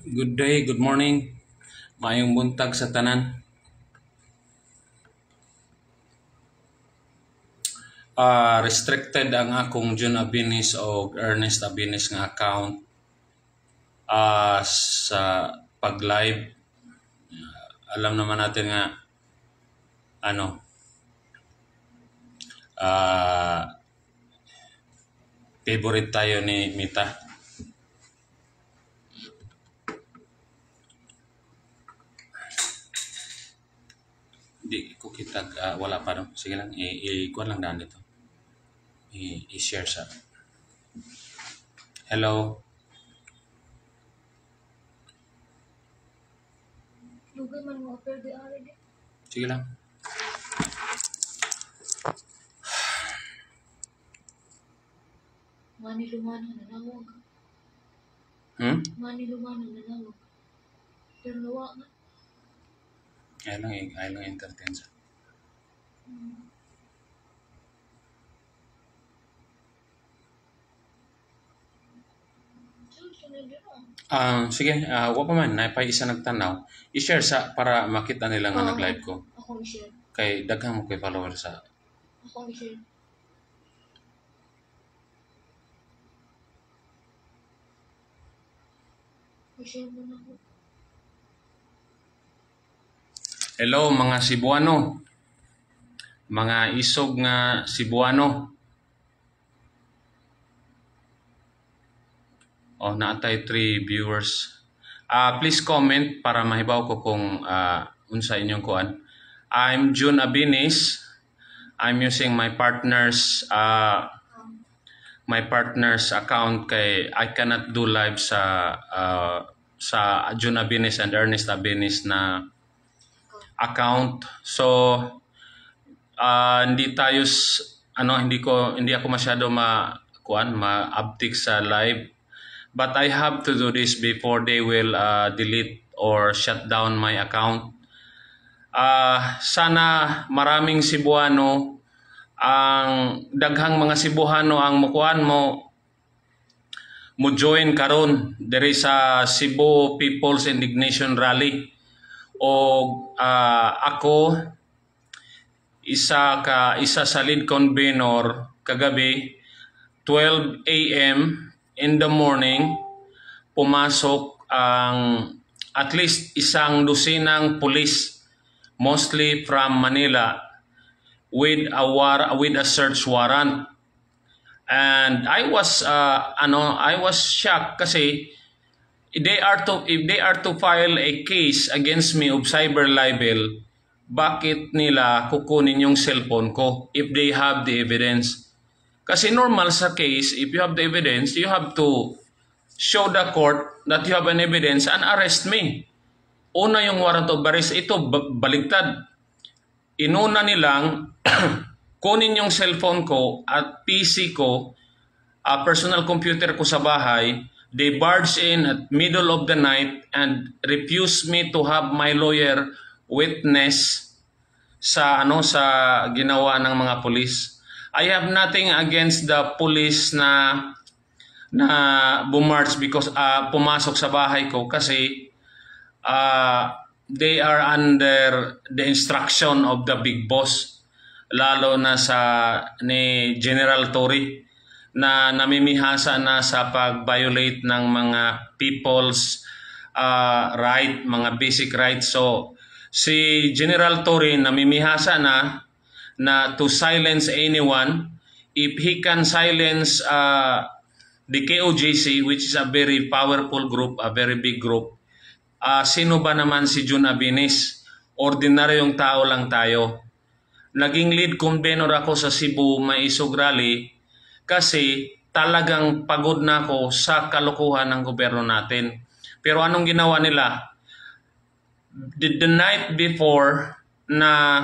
Good day, good morning. Mayong buntag sa tanan. Restricted ang akong June Abinis o Ernest Abinis nga account sa pag-live. Alam naman natin nga ano favorite tayo ni Mita. Di ko kita wala pa no. Sige lang i-kuan lang daan dito. I-share sa. Hello. Lugar man mo apel di ari di. Sige lang. Mani lumano na nawag. Mani lumano na nawag. Pero nawa nga. Ayaw lang entertain sa. Sige, wa pa man, naipay isa nagtanaw. I-share sa para makita nila nga nag-live ko. Ako i-share. Kay daghang mo kay follower sa. Ako i-share. I-share mo na ako. Hello mga Cebuano. Mga isog nga Cebuano. Naatay 3 viewers. Please comment para mahibaw ko kung unsa inyong kuan. I'm June Abinis. I'm using my partner's account kay I cannot do live sa June Abinis and Ernest Abinis na account. So hindi ako masyado ma-uptick sa live. But I have to do this before they will delete or shut down my account. Sana maraming Cebuano, ang daghang mga Cebuano ang mukuan mo join karon diri sa Cebu People's Indignation Rally. O ako isa sa lead convener kagabi 12 a.m. in the morning pumasok ang at least isang dosinang pulis, mostly from Manila, with a search warrant. And I was shocked kasi if they are to file a case against me of cyber libel, bakit nila kukunin yung cellphone ko if they have the evidence? Kasi normal sa case, if you have the evidence, you have to show the court that you have an evidence and arrest me. Una yung warrant of arrest, ito baligtad. Inuna nilang kunin yung cellphone ko at PC ko, personal computer ko sa bahay. They barge in at middle of the night and refuse me to have my lawyer witness sa ginawa ng mga pulis. I have nothing against the police na bumarch because pumasok sa bahay ko kasi they are under the instruction of the big boss, lalo na ni General Torre na namimihasa na sa pag-violate ng mga people's right, mga basic rights. So si General Torre namimihasa na to silence anyone. If he can silence the KOJC, which is a very powerful group, a very big group, sino ba naman si June Abinis? Ordinaryong tao lang tayo. Naging lead convener ako sa Cebu Maisog Rally kasi talagang pagod na ako sa kalokohan ng gobyerno natin. Pero anong ginawa nila? The night before na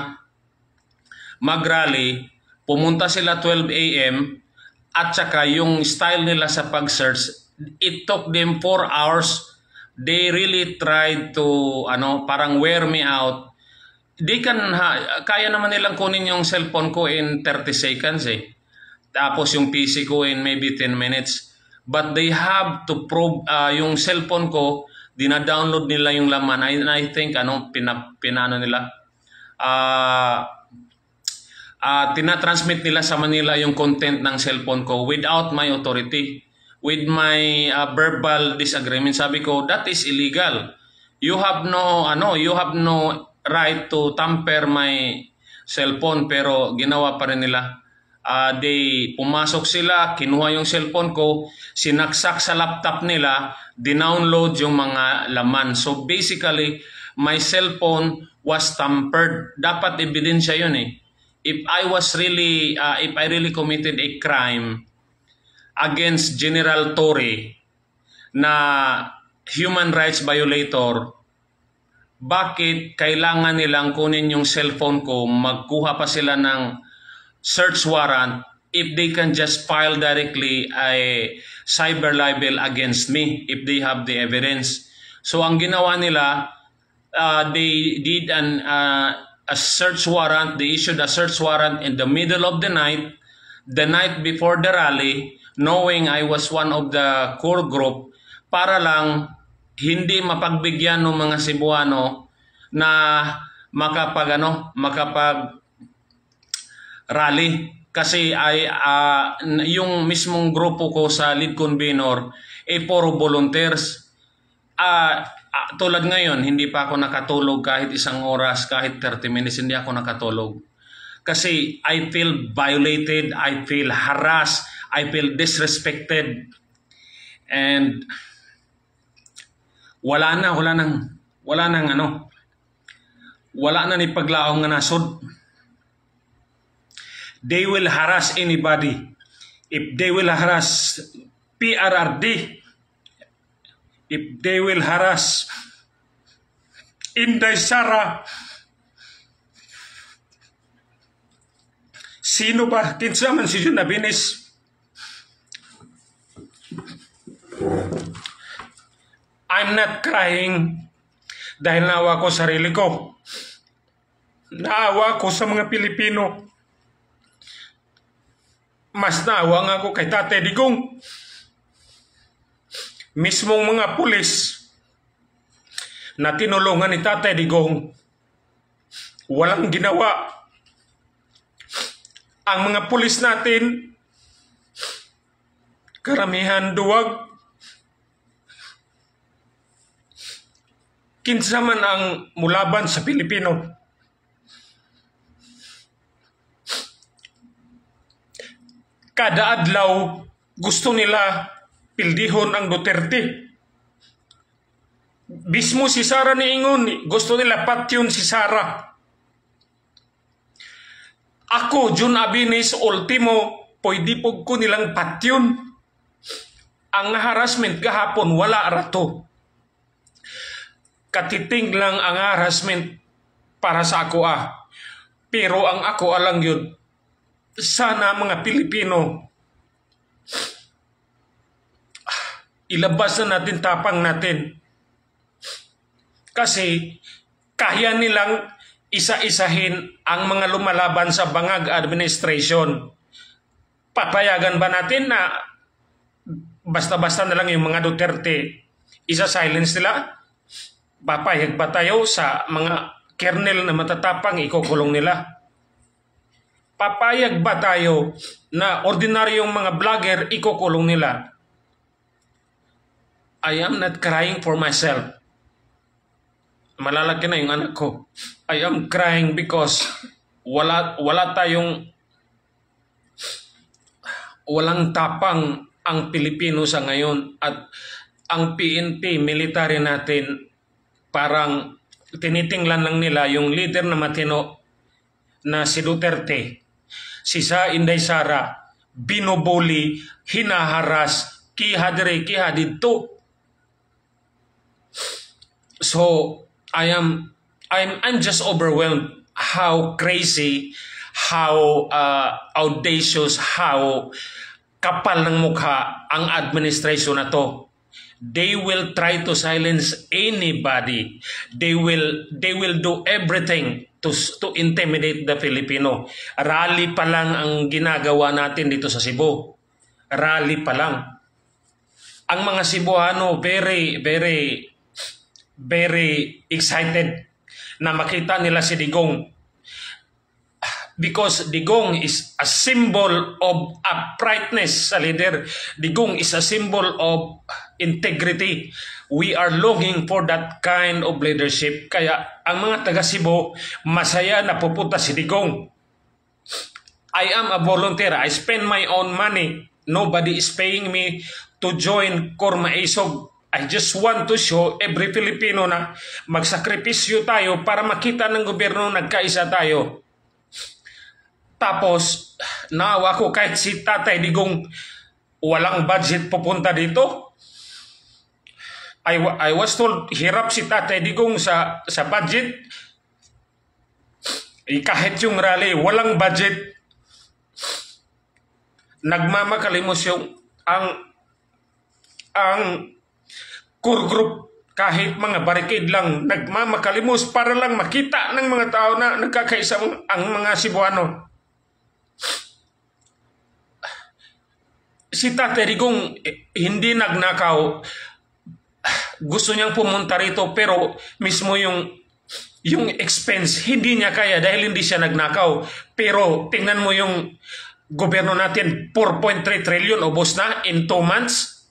mag-rally, pumunta sila 12 a.m. at saka yung style nila sa pag-search, it took them 4 hours. They really tried to parang wear me out. Kaya naman nilang kunin yung cellphone ko in 30 seconds eh. Tapos yung PC ko in maybe 10 minutes. But they have to prove yung cellphone ko dina-download nila yung laman. I think pinano nila, tinatransmit nila sa Manila yung content ng cellphone ko without my authority, with my verbal disagreement. Sabi ko, that is illegal. You have no right to tamper my cellphone, pero ginawa pa rin nila. Pumasok sila, kinuha yung cellphone ko, sinaksak sa laptop nila, dinownload yung mga laman. So basically, my cellphone was tampered. Dapat ebidensya yun eh. If I really committed a crime against General Torre na human rights violator, bakit kailangan nilang kunin yung cellphone ko, magkuha pa sila ng search warrant if they can just file directly a cyber libel against me if they have the evidence? So ang ginawa nila, they did a search warrant. They issued a search warrant in the middle of the night before the rally, knowing I was one of the core group, para lang hindi mapagbigyan ng mga Cebuano na makapag rally. Kasi yung mismong grupo ko sa lead convener puro volunteers. Tulad ngayon, hindi pa ako nakatulog kahit 1 oras, kahit 30 minutes, hindi ako nakatulog. Kasi I feel violated, I feel harassed, I feel disrespected. And wala na ni paglaong nga nasod. They will harass anybody. If they will harass PRRD, if they will harass Inday Sara, sino ba? Kinsa man si Jun Abinis. I'm not crying dahil naawa ko sarili ko. Naawa ko sa mga Pilipino. Mas naawa nga ako kay Tatay Digong. Mismong mga pulis na tinulungan ni Tatay Digong, walang ginawa. Ang mga pulis natin, karamihan duwag. Kinsa man ang mulaban sa Pilipino. Kada adlaw gusto nila pildihon ang Duterte. Mismo si Sara niingon, gusto nila patyon si Sara. Ako, Jun Abinis, ultimo, pwede po ko nilang patyon. Ang harassment gahapon, wala rato. Katiting lang ang harassment para sa ako Pero ang ako alang yun, sana mga Pilipino, ilabas na natin tapang natin. Kasi kaya nilang isa-isahin ang mga lumalaban sa bangag administration. Papayagan ba natin na basta-basta na lang yung mga Duterte isa-silence nila? Papayag ba tayo sa mga kernel na matatapang ikukulong nila? Papayag ba tayo na ordinaryong mga vlogger ikukulong nila? I am not crying for myself. Malalaki na yung anak ko. I am crying because walang tapang ang Pilipino sa ngayon, at ang PNP military natin parang tinitinglan lang nila yung leader na matino na si Duterte. Si Inday Sara binubuli, hinaharas, kiha dire, kiha dito. So I'm just overwhelmed how crazy, how audacious, how kapal ng mukha ang administration na to. They will try to silence anybody. They will do everything to intimidate the Filipino. Rally pa lang ang ginagawa natin dito sa Cebu. Rally pa lang. Ang mga Cebuano very very excited na makita nila si Digong. Because Digong is a symbol of uprightness sa leader. Digong is a symbol of integrity. We are longing for that kind of leadership. Kaya ang mga taga Cebu, masaya na pupunta si Digong. I am a volunteer. I spend my own money. Nobody is paying me to join Korma Isog. I just want to show every Filipino na magsakripisyo tayo para makita ng gobyerno nagkaisa tayo. Tapos, naawa ko kahit si Tatay Digong walang budget pupunta dito. I was told hirap si Tatay Digong sa budget. Kahit yung rally, walang budget. Nagmamakalimos yung ang core group, kahit mga barricade lang, nagmamakalimos para lang makita ng mga tao na nagkakaisa ang mga Cebuano. Si Tatay Digong hindi nagnakaw. Gusto niyang pumunta rito pero mismo yung expense hindi niya kaya dahil hindi siya nagnakaw. Pero tingnan mo yung gobyerno natin, 4.3 trillion ubos na in 2 months.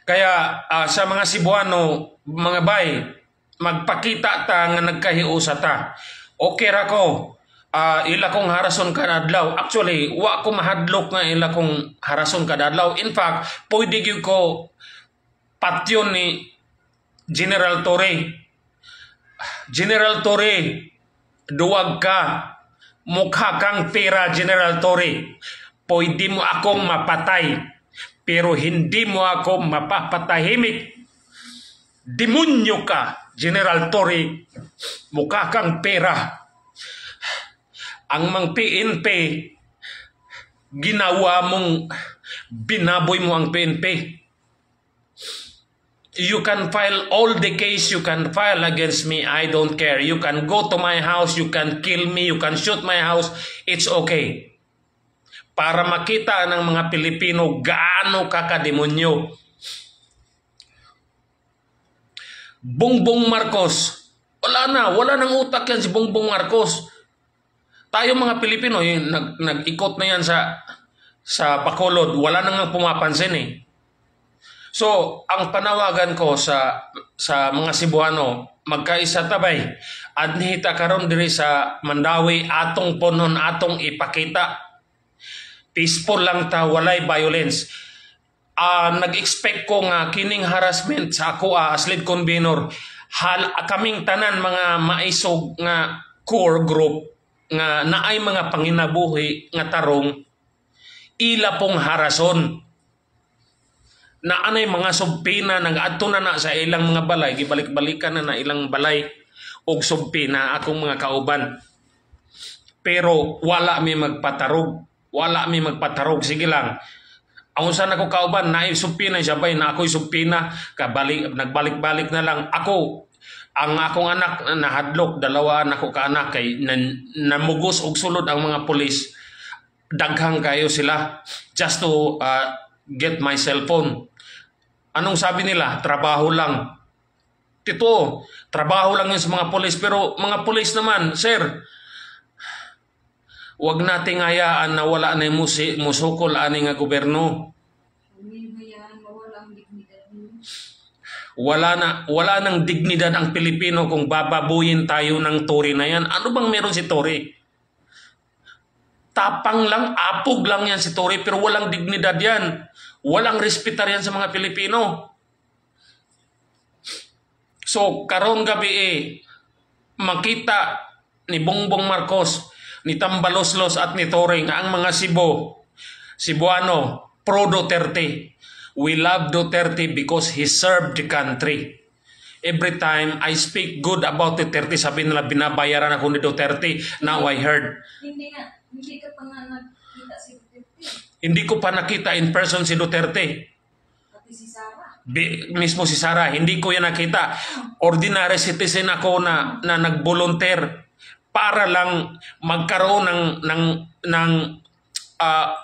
Kaya sa mga Cebuano, mga bay, magpakita ta nga nagkahiusa ta. Okay ra ko. Ila kong harason kadadlaw. Actually, wa ko mahadlok nga ila kong harason kadadlaw. In fact, pwede gyud ko patyon ni General Torre. General Torre, duwag ka. Mukha kang pera, General Torre. Pwede mo akong mapatay, pero hindi mo ako mapapatahimik. Demonyo ka, General Torre. Mukha kang pera. Ang mga PNP, ginawa mong, binaboy mo ang PNP. You can file all the case you can file against me. I don't care. You can go to my house. You can kill me. You can shoot my house. It's okay. Para makita ng mga Pilipino gaano kakademonyo. Bongbong Marcos. Wala nang utak yan si Bongbong Marcos. Tayo mga Pilipino, nag-ikot na yan sa Bacolod, wala nang pumapansin eh. So, ang panawagan ko sa mga Cebuano, magkaisa tabay, adnihita karon diri sa Mandawi, atong punon, atong ipakita. Peaceful lang ta, walay violence. Nag-expect ko nga kining harassment sa ako as lead convener, kaming tanan mga maisog nga core group, nga naay mga panginabuhi nga tarong ila pong harason na anay mga subpina nag-adto na sa ilang mga balay, gibalik-balikan na ilang balay og subpina akong mga kauban, pero wala mi magpatarog, sige lang ang usan ako kauban naay subpina sabay na ako'y subpina nagbalik-balik na lang ako. Ang akong anak nahadlok, dalawa nako ka anak kay namugos og sulod ang mga pulis. Daghang kayo sila just to get my cellphone. Anong sabi nila? Trabaho lang. Tito, trabaho lang yun sa mga pulis. Pero mga pulis naman, sir, wag nating hayaan na wala na musukol ani nga gobyerno. Wala nang dignidad ang Pilipino kung bababuyin tayo ng Tory na yan. Ano bang meron si Tory? Tapang lang, apog lang yan si Tory, pero walang dignidad yan. Walang respetar yan sa mga Pilipino. So, karong gabi makita ni Bongbong Marcos, ni Tambaloslos at ni Tory nga ang mga Cebuano, pro Duterte. We love Duterte because he served the country. Every time I speak good about Duterte, sabi nila binabayaran ako ni Duterte. Now I heard. Hindi ka pa nga nakita si Duterte. Hindi ko pa nakita in person si Duterte. Pati si Sara. Mismo si Sara, hindi ko yan nakita. Ordinary citizen ako na nag-volunteer para lang magkaroon ng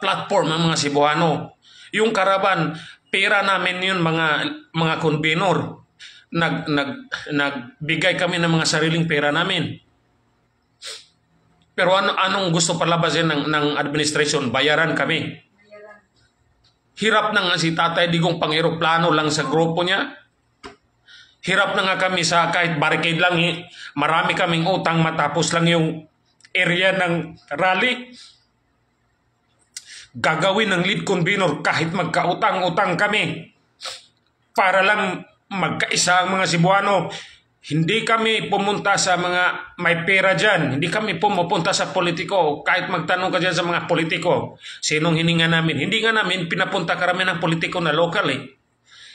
platform ng mga Cebuano. Yung karaban, pera namin yun mga convenor. Nagbigay kami ng mga sariling pera namin. Pero anong gusto palabasin ng administration? Bayaran kami. Bayaran. Hirap na nga si Tatay Digong pang-eroplano lang sa grupo niya. Hirap na nga kami sa kahit barricade lang. Marami kaming utang matapos lang yung area ng rally. Gagawin ng lead convener kahit magkautang-utang kami para lang magkaisa ang mga Cebuano. Hindi kami pumunta sa mga may pera dyan. Hindi kami pumupunta sa politiko. Kahit magtanong ka dyan sa mga politiko, sinong hininga namin? Hindi nga namin pinapunta karami ng politiko na local eh.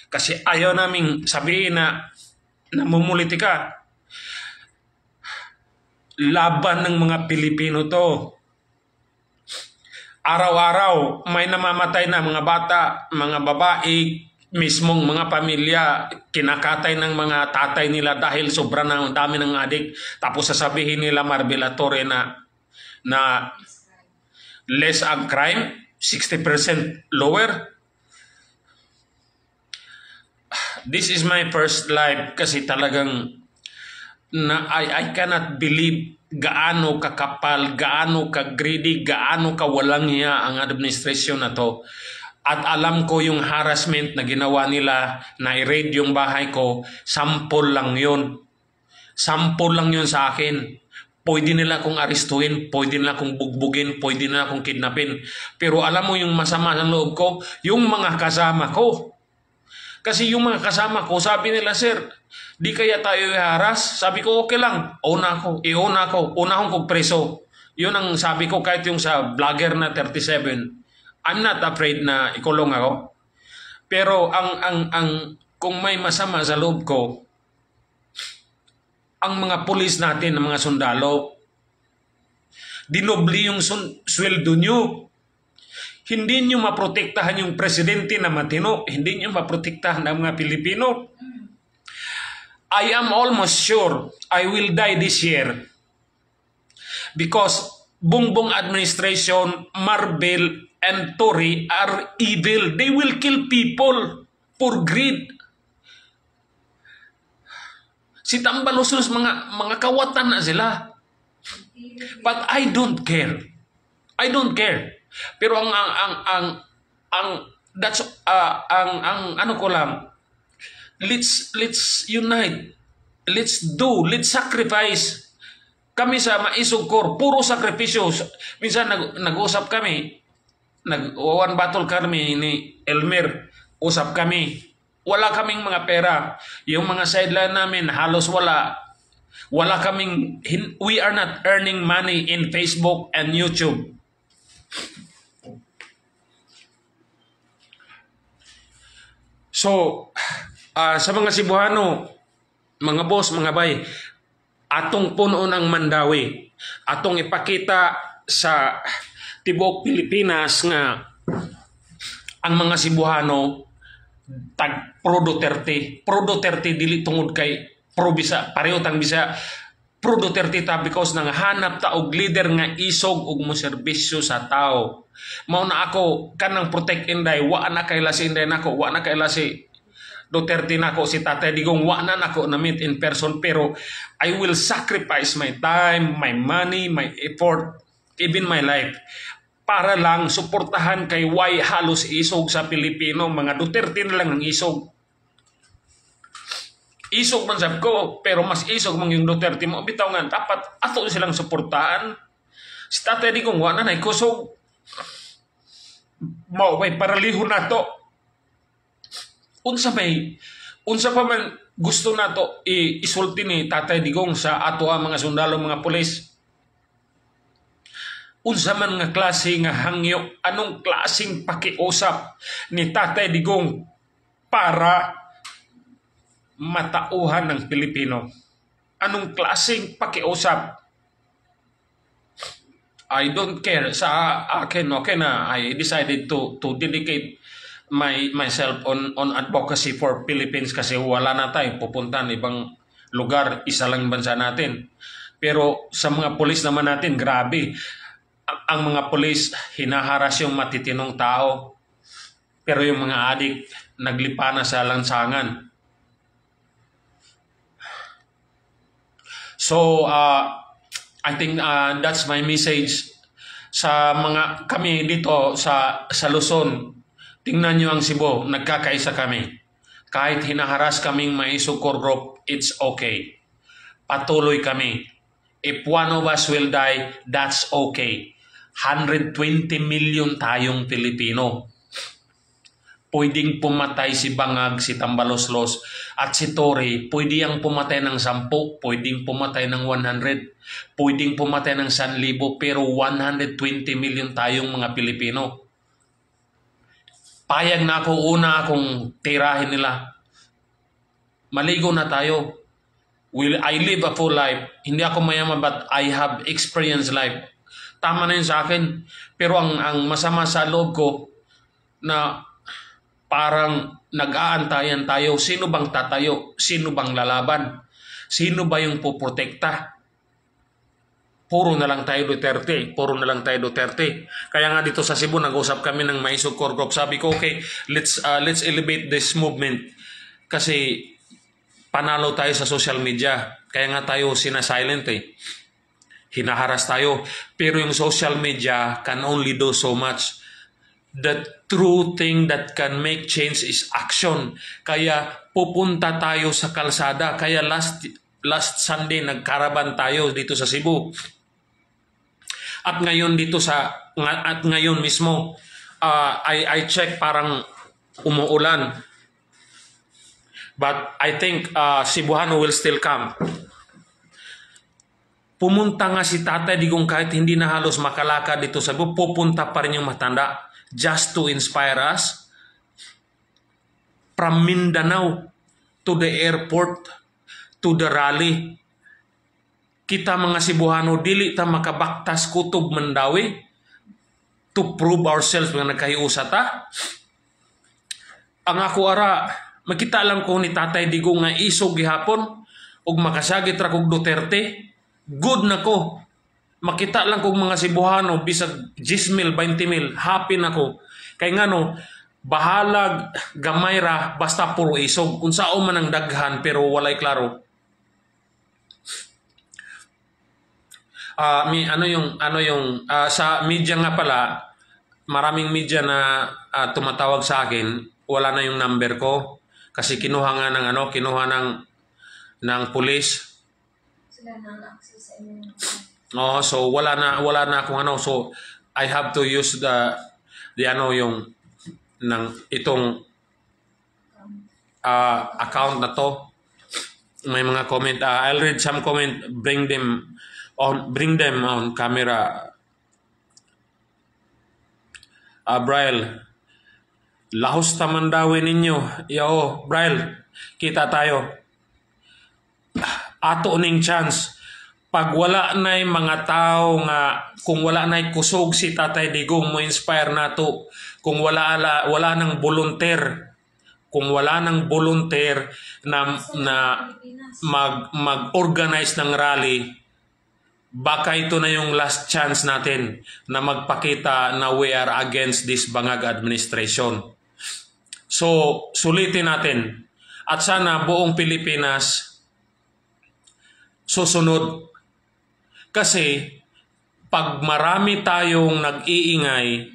Kasi ayaw namin sabihin na namumulitika. Laban ng mga Pilipino to. Araw-araw may namamatay na mga bata, mga babae, mismong mga pamilya, kinakatay ng mga tatay nila dahil sobrang dami ng adik. Tapos sasabihin nila Marbella Torre na less ang crime, 60% lower. This is my first live kasi talagang I cannot believe gaano kakapal, gaano ka-greedy, gaano kawalang hiya ang administrasyon na to. At alam ko yung harassment na ginawa nila na i-raid yung bahay ko, sample lang yun. Sample lang yun sa akin. Pwede nila akong arestuhin, pwede nila akong bugbugin, pwede nila akong kidnapin. Pero alam mo yung masama ng loob ko, yung mga kasama ko. Kasi yung mga kasama ko, sabi nila, sir, di kaya tayo i-harass? Sabi ko, okay lang, una akong kong preso. Yun ang sabi ko kahit yung sa vlogger na 37. I'm not afraid na ikulong ako. Pero kung may masama sa loob ko, ang mga pulis natin, ang mga sundalo, dinobli yung sweldo nyo. Hindi nyo maprotektahan yung presidente na matino. Hindi nyo maprotektahan ang mga Pilipino. I am almost sure I will die this year. Because Bongbong administration, Marvel, and Tory are evil. They will kill people for greed. Si Tambalusos, mga kawatan na sila. But I don't care. I don't care. Pero ano ko lang, let's unite. Let's sacrifice. Kami sa Maisog Corps, puro sakripisyo. Minsan nag-usap kami, nag-one battle kami ni Elmer, usap kami. Wala kaming mga pera. Yung mga sideline namin, halos wala. Wala kaming, we are not earning money in Facebook and YouTube. So, sa mga Cebuano, mga boss, mga bay, atong puno ng Mandawi, atong ipakita sa tibuok Pilipinas nga ang mga Cebuano tag pro Duterte dili tungod kay pro Bisa, pareho tang Bisa, pro Duterte ta because nang hanap ta og leader nga isog og mo serbisyo sa tao. Mao na ako kanang protect inday, wa na kay lasi inday nako, wa na kay lasi Duterte nako, si Tatay Digong wa na nako na meet in person, pero I will sacrifice my time, my money, my effort, even my life para lang suportahan kay why halos isog sa Pilipino. Mga Duterte na lang ang isog. Isog man sab ko, pero mas isog man yung Duterte mo. Bitaw nga, dapat ato silang suportahan. Si Tatay Digong wa na kusog. Mao may paraliho na to. Unsa pa man gusto nato isulti ni Tatay Digong sa ato mga sundalo, mga pulis. Unsa man nga klase nga hangyo, anong klaseng pakiusap ni Tatay Digong para matauhan ng Pilipino? Anong klaseng pakiusap? I don't care. Sa akin, okay na, I decided to dedicate myself on advocacy for Philippines kasi wala na tayo pupuntahan ibang lugar, isa lang bansa natin. Pero sa mga pulis naman natin, grabe. Ang mga pulis hinaharas yung matitinong tao. Pero yung mga adik, naglipa na sa lansangan. So, I think that's my message sa mga kami dito sa Luzon. Tingnan nyo ang Cebu, nagkakaisa kami. Kahit hinaharas kaming maisukor group, it's okay. Patuloy kami. If one of us will die, that's okay. 120 million tayong Pilipino. Pwedeng pumatay si Bangag, si Tambaloslos, at si Tory. Pwede ang pumatay ng 10, pwedeng pumatay ng 100, pwedeng pumatay ng 1,000, pero 120 million tayong mga Pilipino. Payag na ako, una akong tirahin nila. Maligo na tayo. I live a full life. Hindi ako mayaman, but I have experienced life. Tama na yun sa akin. Pero ang masama sa loob ko, na parang nag-aantayan tayo, sino bang tatayo? Sino bang lalaban? Sino ba yung puprotekta? Puro na lang tayo Duterte. Puro na lang tayo Duterte. Kaya nga dito sa Cebu, nag-usap kami ng Maisugkor Group. Sabi ko, okay, let's elevate this movement. Kasi panalo tayo sa social media. Kaya nga tayo sinasilent eh. Hinaharas tayo. Pero yung social media can only do so much. The true thing that can make change is action. Kaya pupunta tayo sa kalsada. Kaya last Sunday nagkaraban tayo dito sa Cebu. At ngayon ngayon mismo I check parang umuulan. But I think Cebuano will still come. Pumunta nga si Tatay Digong kahit hindi na halos makalakad dito sa Cebu, pupunta pa rin yung matanda. Just to inspire us. From Mindanao to the airport to the rally. Kita mga Cebuano, dili ta makabaktas kutob Mandawi to prove ourselves nga nagkahiusa ta. Ang ako ara, makita lang ko ni Tatay Digong nga isog gihapon ug makasagit ra kog Duterte. Good na ko. Makita lang kong mga Cebuano, bisag 10,000, 20,000, happy na ko. Kaya nga no, bahalag, gamay ra, basta puro isog. Unsao man ang daghan, pero walay klaro. Sa media nga pala, maraming media na tumatawag sa akin, wala na yung number ko. Kasi kinuha nga ng pulis. Sila na access sa inyo. Oh, so wala na akong so I have to use yung itong account na to. May mga comment, I'll read some comment, bring them on camera. Braille, lahos tamandawin ninyo. Yo, Braille, kita tayo. Ato ning chance. Pag wala na'y mga tao nga, kung wala na'y kusog si Tatay Digong mo inspire nato, kung wala nang volunteer, na mag-organize ng rally, baka ito na yung last chance natin na magpakita na we are against this Bangag administration. So, sulitin natin. At sana buong Pilipinas susunod. Kasi pag marami tayong nag-iingay,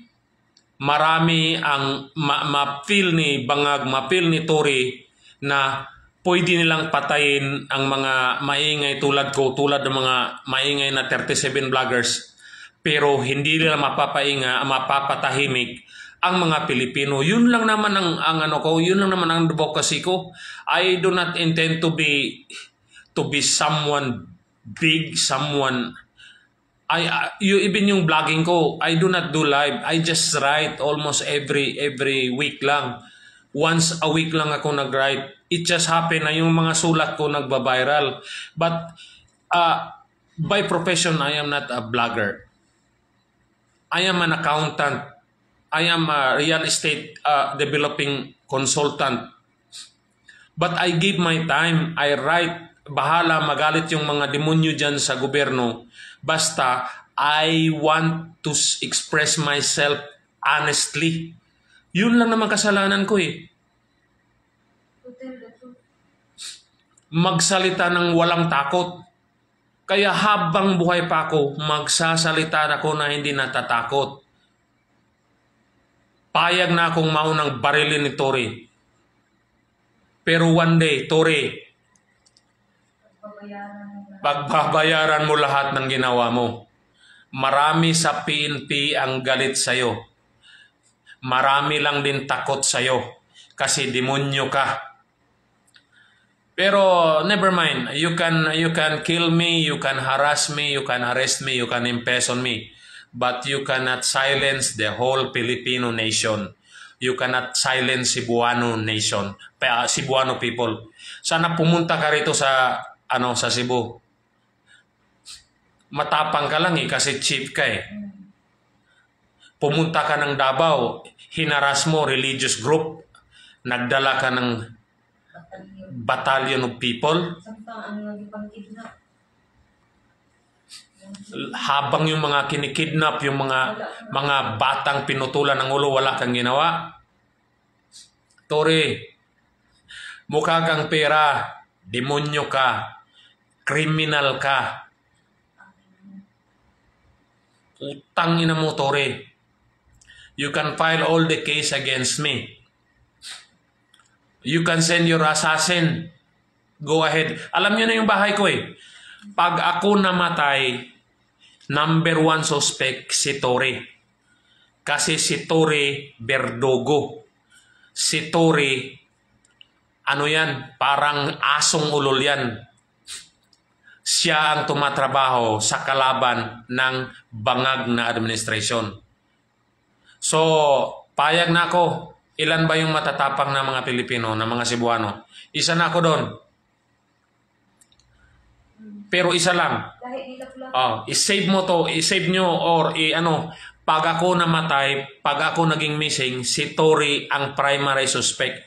marami ang ma-feel ni Bangag, ma-feel ni Tory na pwede nilang patayin ang mga maingay tulad ko, tulad ng mga maingay na 37 vloggers. Pero hindi nila mapapatahimik ang mga Pilipino. Yun lang naman yun lang naman ang advocacy ko. I do not intend to be someone big, even yung vlogging ko, I do not do live. I just write almost every week lang. Once a week lang ako nag-write. It just happened na yung mga sulat ko nagba-viral. But by profession, I am not a blogger. I am an accountant. I am a real estate developing consultant. But I give my time. I write. Bahala magalit yung mga demonyo dyan sa gobyerno. Basta, I want to express myself honestly. Yun lang naman kasalanan ko eh. To tell the truth. Magsalita ng walang takot. Kaya habang buhay pa ako, magsasalita ako na hindi natatakot. Payag na akong maunang barilin ni Tory. Pero one day, Tory, Pagbabayaran mo na. pagbabayaran mo lahat ng ginawa mo. Marami sa PNP ang galit sa'yo. Marami lang din takot sa'yo. Kasi demonyo ka. Pero never mind. You can kill me, you can harass me, you can arrest me, you can imprison me. But you cannot silence the whole Filipino nation. You cannot silence Cebuano nation, Cebuano people. Sana pumunta ka rito sa Cebu. Matapang ka lang eh kasi chief ka eh. Pumunta ka ng Davao, hinaras mo religious group, nagdala ka ng battalion of people. Samtang ang nagipang-kidnap. Habang yung mga kinikidnap, yung mga batang pinutulan ng ulo, wala kang ginawa. Tory, mukha kang pera, demonyo ka, kriminal ka. Utang ina mo, Tory. You can file all the case against me. You can send your assassin. Go ahead. Alam niyo na yung bahay ko eh. Pag ako namatay, number 1 suspect si Tory. Kasi si Tory Verdugo. Si Tory, ano yan? Parang asong ulol yan. Siya ang tumatrabaho sa kalaban ng bangag na administration. So, payag na ako. Ilan ba yung matatapang na mga Pilipino, na mga Cebuano? Isa na ako doon. Pero isa lang. Kahit nila pula. I-save mo to, i-save nyo or pag ako namatay, pag ako naging missing, si Tory ang primary suspect.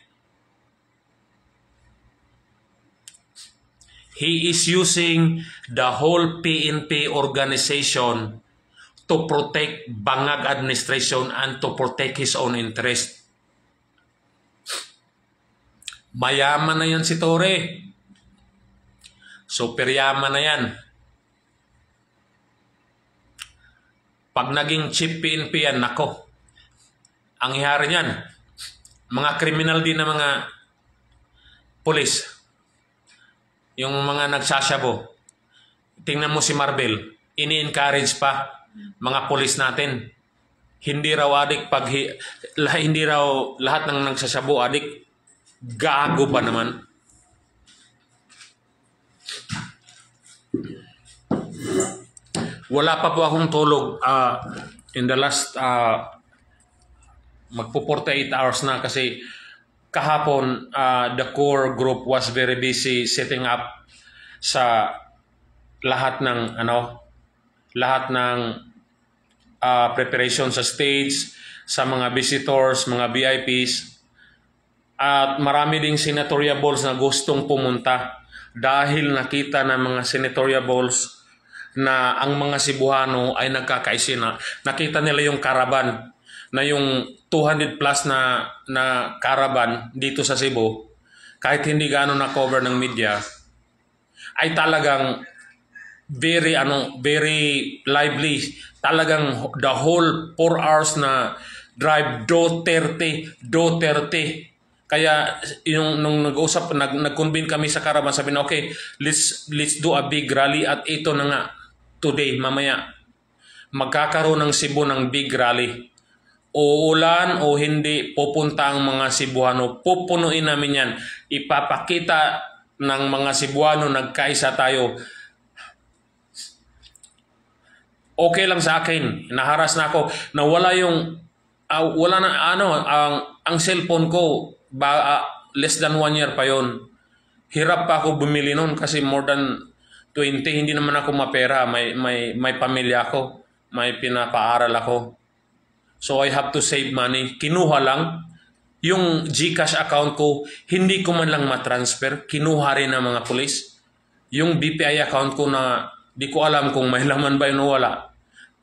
He is using the whole PNP organization to protect bangag administration and to protect his own interest. Mayaman na yan si Tory. Super yaman na yan. Pag naging chief PNP yan, nako. Ang ihari niyan, mga kriminal din na mga pulis. Yung mga nagsasabo. Tingnan mo si Marbel, ini-encourage pa mga pulis natin. Hindi raw adik hindi raw lahat ng nagsasabo adik. Gago ba naman? Wala pa po akong tulog in the last magpo 48 hours na kasi kahapon the core group was very busy setting up sa lahat ng preparation sa stage, sa mga visitors, mga VIPs. At marami ding senatoriables na gustong pumunta dahil nakita ng mga senatoriables na ang mga Cebuano ay nagkakaisina. Nakita nila yung caravan, na yung 200 plus na caravan dito sa Cebu, kahit hindi gaano na cover ng media, ay talagang very lively. Talagang the whole 4 hours na drive, Duterte. Kaya yung nung nag-usap, nag-convene kami sa caravan, sabi na okay, let's do a big rally at ito na nga today, mamaya magkakaroon ng Cebu ng big rally. Uulan o hindi, pupunta ang mga Cebuano, pupunuin namin yan. Ipapakita ng mga Cebuano nagkaisa tayo. Okay lang sa akin, naharas na ako, nawala yung wala na ang cellphone ko less than 1 year pa yon. Hirap pa ako bumili noon kasi more than 20, hindi naman ako mapera, may pamilya ako, may pinapaaral ako. So I have to save money. Kinuha lang yung GCash account ko, hindi ko man lang matransfer, kinuha rin ng mga pulis. Yung BPI account ko na di ko alam kung may laman ba yun o wala.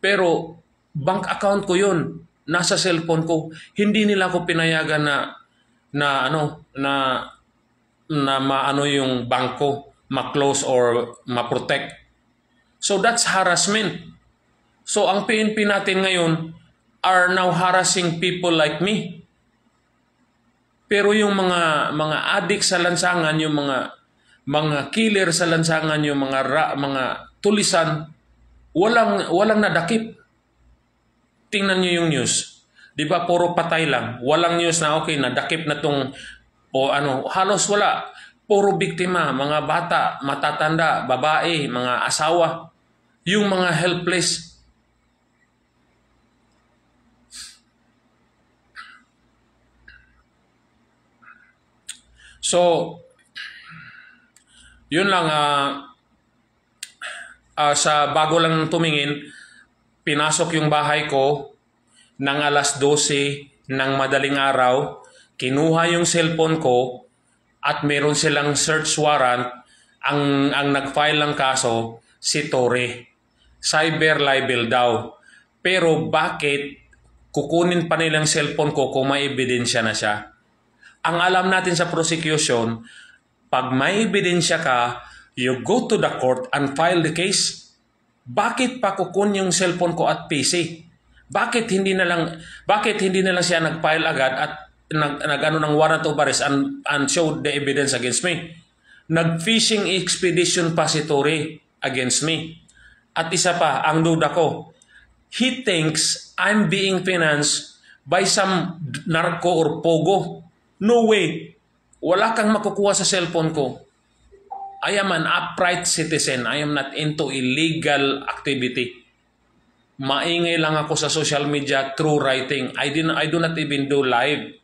Pero bank account ko yun. nasa cellphone ko. Hindi nila ako pinayagan na maano yung bangko, ma-close or ma-protect. So that's harassment. So ang PNP natin ngayon are now harassing people like me. Pero yung mga adik sa lansangan, yung mga killer sa lansangan, yung mga tulisan, walang nadakip. Tingnan niyo yung news. 'Di ba puro patay lang. Walang news na okay nadakip na tong halos wala. Puro biktima, mga bata, matatanda, babae, mga asawa, yung mga helpless. So, yun lang, sa bago lang tumingin, pinasok yung bahay ko ng alas 12 ng madaling araw, kinuha yung cellphone ko at meron silang search warrant. Ang nag-file ng kaso, si Torre. Cyber libel daw. Pero bakit kukunin pa nilang cellphone ko kung may ebidensya na siya? Ang alam natin sa prosecution, pag may ebidensya ka, you go to the court and file the case. Bakit pa kukunin yung cellphone ko at PC? Bakit hindi na lang siya nag-file agad at nag-ano ng warrant of arrest and show the evidence against me? Nag-fishing expedition pa si Torre against me. At isa pa, ang duda ko, he thinks I'm being financed by some narco or pogo. No way. Wala kang makukuha sa cellphone ko. I am an upright citizen. I am not into illegal activity. Maingay lang ako sa social media through writing. I do not even do live.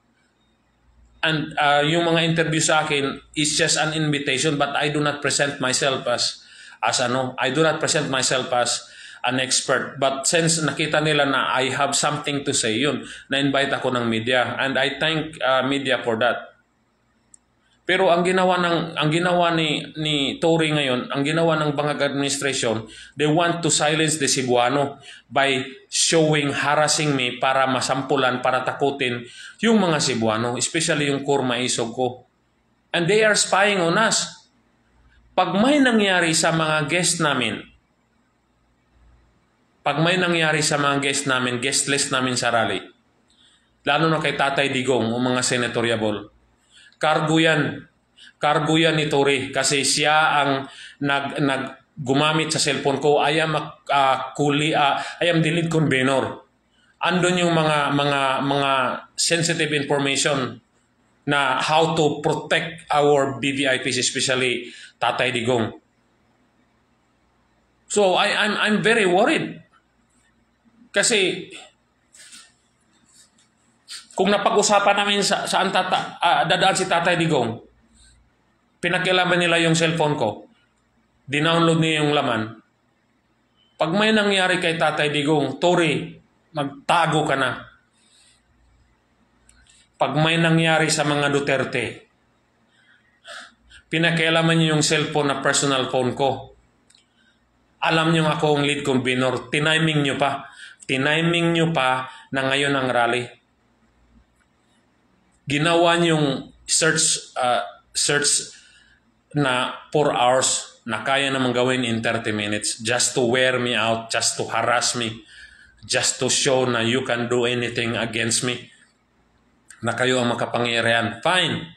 And yung mga interview sa akin is just an invitation, but I do not present myself as an expert. But since nakita nila na I have something to say, yun, na-invite ako ng media. And I thank media for that. Pero ang ginawa ni Torre ngayon, ang ginawa ng Bangag administration, they want to silence the Cebuano by harassing me para masampulan, para takutin yung mga Cebuano, especially yung core maisog ko. And they are spying on us. Pag may nangyari sa mga guest guest list namin sa rally, lalo na kay Tatay Digong o mga senatoriable, Cargo yan ni Torre kasi siya ang gumamit sa cellphone ko. I am the lead convener. Andun yung mga sensitive information na how to protect our BVIPs, especially Tatay Digong. So I'm very worried. Kasi kung napag-usapan namin saan dadaan si Tatay Digong, pinakialaman nila yung cellphone ko, dinownload niya yung laman. Pag may nangyari kay Tatay Digong, Torre, magtago ka na. Pag may nangyari sa mga Duterte, pinakialaman niyo yung cellphone na personal phone ko. Alam niyo ako ang lead convener, tiniming niyo pa na ngayon ang rally. Ginawa niyong search na 4 hours na kaya namang gawin in 30 minutes just to wear me out, just to harass me, just to show na you can do anything against me, na kayo ang makapangyarihan. Fine.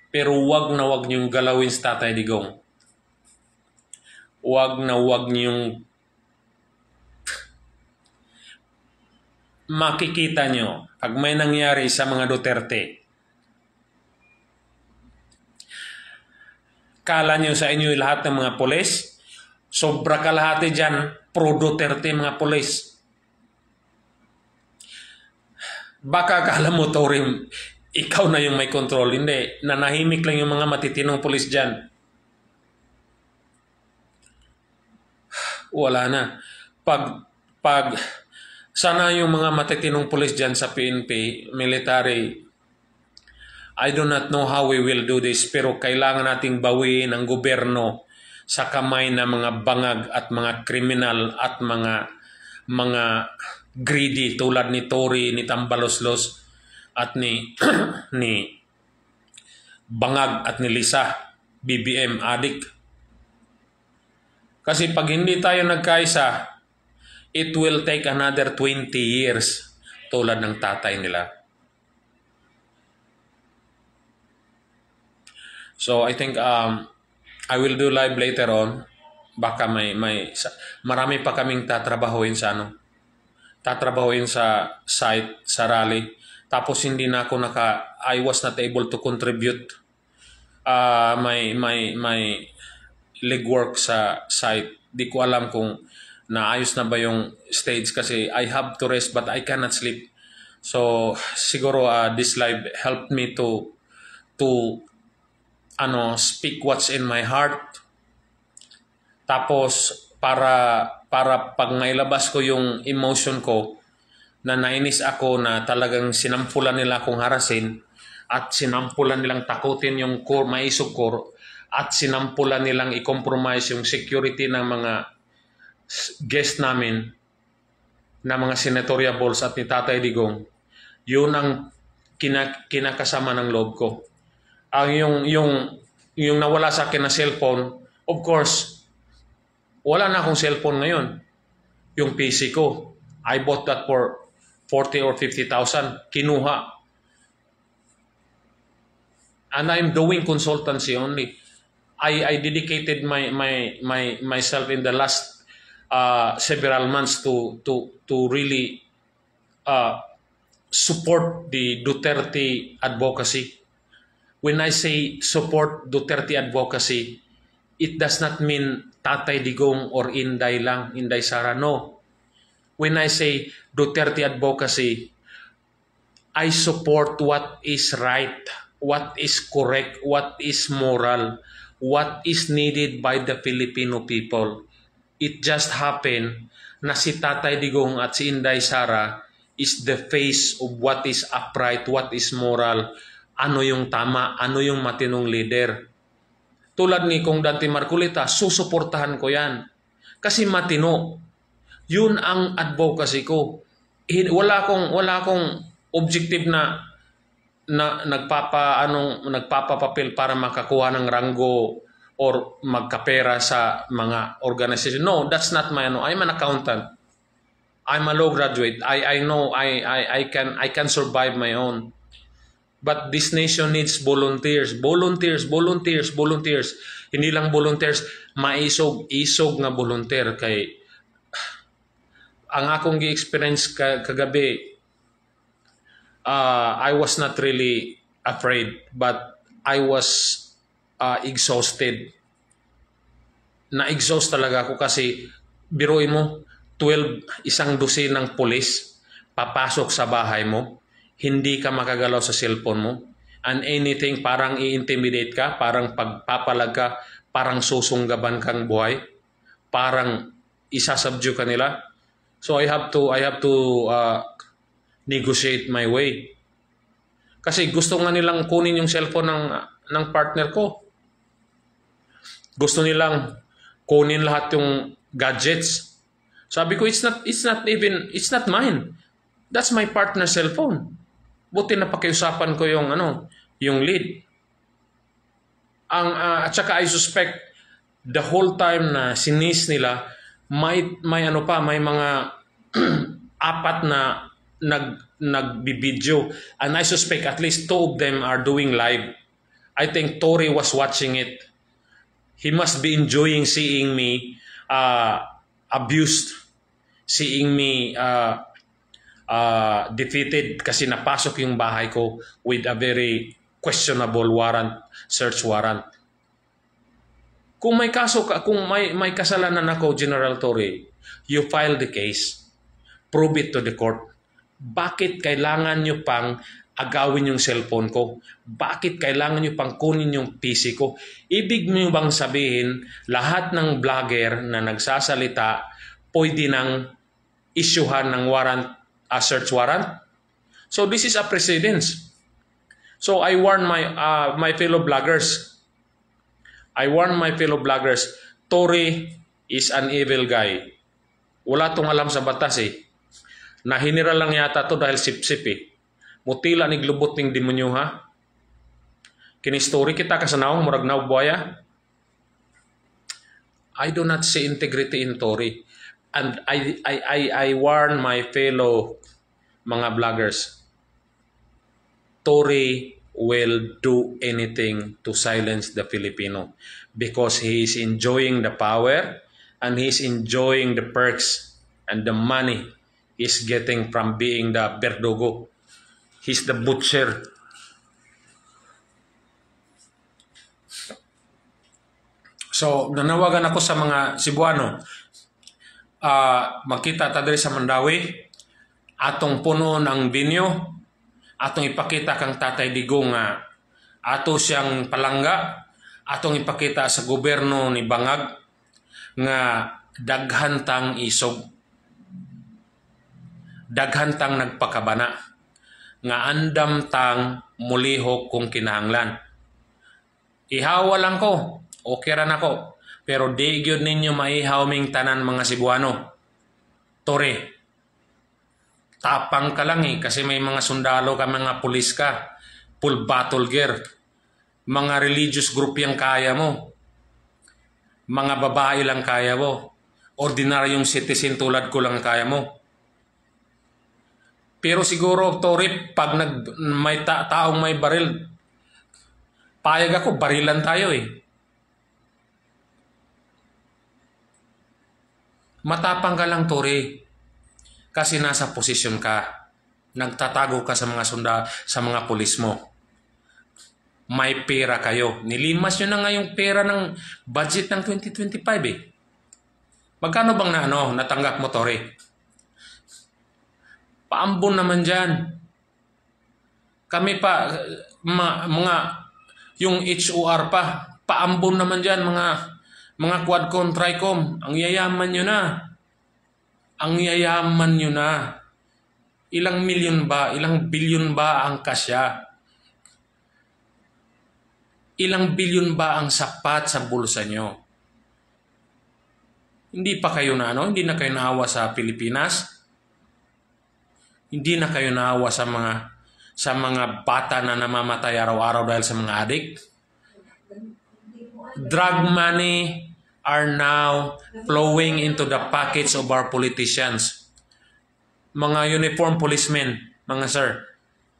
Pero wag na wag niyong galawin sa Tatay Digong. Wag na wag niyong makikita niyo pag may nangyari sa mga Duterte. Kala nyo sa inyo lahat ng mga pulis, sobra kalahati dyan, pro-Duterte mga pulis. Baka kala mo, Torre, ikaw na yung may control. Hindi, nanahimik lang yung mga matitinong pulis dyan. Wala na. Pag sana yung mga matitinong pulis dyan sa PNP, military, I do not know how we will do this, pero kailangan nating bawiin ang gobyerno sa kamay ng mga bangag at mga kriminal at mga greedy tulad ni Tory, ni Tambaloslos at ni ni Bangag at ni Lisa, BBM addict. Kasi pag hindi tayo nagkaisa, it will take another 20 years tulad ng tatay nila. So I think I will do live later on. Baka marami pa kaming tatrabahuin sa tatrabahuin sa site, sa rally. Tapos hindi na ako I was not able to contribute my legwork sa site. Di ko alam kung naayos na ba yung stage kasi I have to rest but I cannot sleep. So siguro this live helped me to speak what's in my heart. Tapos para pag nailabas ko yung emotion ko na nainis ako na talagang sinampulan nila akong harasin at sinampulan nilang takutin yung maisog ko at sinampulan nilang i-compromise yung security ng mga guest namin na mga senatoriables at ni Tatay Digong. Yun ang kinakasama ng loob ko. Ang yung nawala sa akin na cellphone, of course, wala na akong cellphone ngayon. Yung PC ko, I bought that for 40 or 50,000. Kinuha. And I'm doing consultancy only. I dedicated myself in the last several months to really support the Duterte advocacy. When I say support Duterte advocacy, it does not mean Tatay Digong or Inday lang, Inday Sara. No. When I say Duterte advocacy, I support what is right, what is correct, what is moral, what is needed by the Filipino people. It just happened na si Tatay Digong at si Inday Sara is the face of what is upright, what is moral, ano yung tama, ano yung matinong leader. Tulad ni Kong Dante Marcolita, susuportahan ko yan. Kasi matino. Yun ang advocacy ko. Wala akong objective na nagpapapapil para makakuha ng ranggo or magkapera sa mga organization. No, that's not my I'm an accountant. I'm a law graduate. I know I can survive my own. But this nation needs volunteers. Volunteers. Hindi lang volunteers, isog nga volunteer kay ang akong gi-experience kagabi, I was not really afraid but I was exhausted. Na-exhaust talaga ako kasi biruin mo 12 dosenang pulis papasok sa bahay mo. Hindi ka makagalaw sa cellphone mo. And anything, parang i-intimidate ka, parang pagpapalag ka, parang susunggaban kang buhay, parang isasubdue ka nila. So I have to negotiate my way. Kasi gusto nga nilang kunin yung cellphone ng partner ko. Gusto nilang kunin lahat yung gadgets. Sabi ko, it's not mine. That's my partner's cellphone. Buti na pakiusapan ko yung lead. At saka I suspect the whole time na sinis nila may mga apat na nagbibideo, and I suspect at least 2 of them are doing live. I think Tory was watching it. He must be enjoying seeing me abused, seeing me defeated kasi napasok yung bahay ko with a very questionable search warrant. Kung may kaso ka, kung may kasalanan ako, General Tory, you file the case, prove it to the court. Bakit kailangan nyo pang agawin yung cellphone ko? Bakit kailangan nyo pang kunin yung PC ko? Ibig nyo bang sabihin, lahat ng vlogger na nagsasalita, pwede nang isyuhan ng search warrant? So this is a precedence. So I warn my fellow vloggers. Tory is an evil guy. Wala tong alam sa batas eh. Nahinira lang yata to dahil sip-sip eh. Mutila ni glubot ning demonyo ha. Kini-story kita kasanawang murag na buaya. I do not see integrity in Tory. And I warn my fellow mga vloggers. Tory will do anything to silence the Filipino because he is enjoying the power and he is enjoying the perks and the money he's getting from being the Verdugo. He's the butcher. So, nanawagan ako sa mga Cebuano. Magkita ta diri sa Mandawi, atong punon ang binyo, atong ipakita kang Tatay Digong nga ato siyang palangga, atong ipakita sa gobyerno ni Bangag nga daghan tang isog, daghan tang nagpakabana, nga andam tang mulihok kung kinahanglan. Ihawa lang ko, okay ra nako. Pero di gyud ninyo maihaw ming tanan mga Cebuano. Tore, tapang ka lang eh, kasi may mga sundalo ka, mga pulis ka, full battle gear. Mga religious group yung kaya mo. Mga babae lang kaya mo. Ordinaryong citizen tulad ko lang kaya mo. Pero siguro, Tore, pag may taong may baril, payag ako, barilan tayo eh. Matapang ka lang, Tore, kasi nasa posisyon ka. Nagtatago ka sa mga pulis mo. May pera kayo. Nilimas nyo na nga yung pera ng budget ng 2025 eh. Magkano bang natanggap mo, Tore? Paambon naman dyan. Kami pa, yung HOR pa, paambon naman dyan, mga Quadcom, Tricom, ang yayaman nyo na. Ang yayaman nyo na. Ilang milyon ba, ilang bilyon ba ang kasya? Ilang bilyon ba ang sapat sa bulsa nyo? Hindi pa kayo hindi na kayo naawa sa Pilipinas? Hindi na kayo naawa sa mga bata na namamatay araw-araw dahil sa mga adik? Drug money are now flowing into the pockets of our politicians. Mga uniform policemen, mga sir,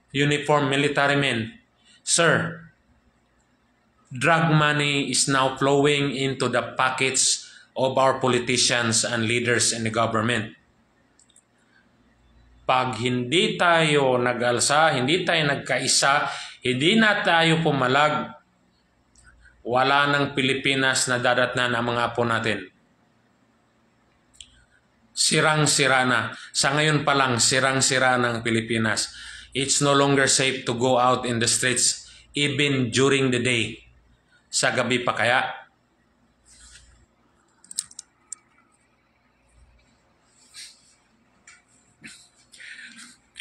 uniform military men, sir, drug money is now flowing into the pockets of our politicians and leaders in the government. Pag hindi tayo nag-alsa, hindi tayo nagkaisa, hindi na tayo pumalag, wala ng Pilipinas na dadatnan ang mga apo natin. Sirang-sira na. Sa ngayon pa lang, sirang-sira ng Pilipinas. It's no longer safe to go out in the streets even during the day. Sa gabi pa kaya.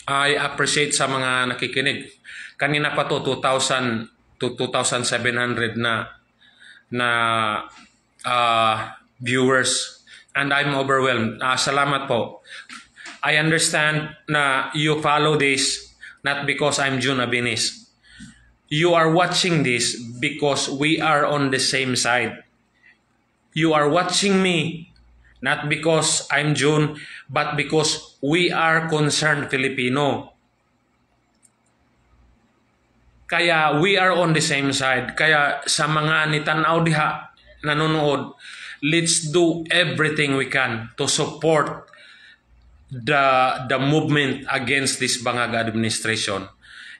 I appreciate sa mga nakikinig. Kanina pa to 2,000 to 2,700 na viewers, and I'm overwhelmed. Salamat po. I understand na you follow this not because I'm June Abinis. You are watching this because we are on the same side. You are watching me not because I'm June, but because we are concerned Filipino. Kaya we are on the same side. Kaya sa mga nitanaw diha nanonood, let's do everything we can to support the movement against this Bangag administration.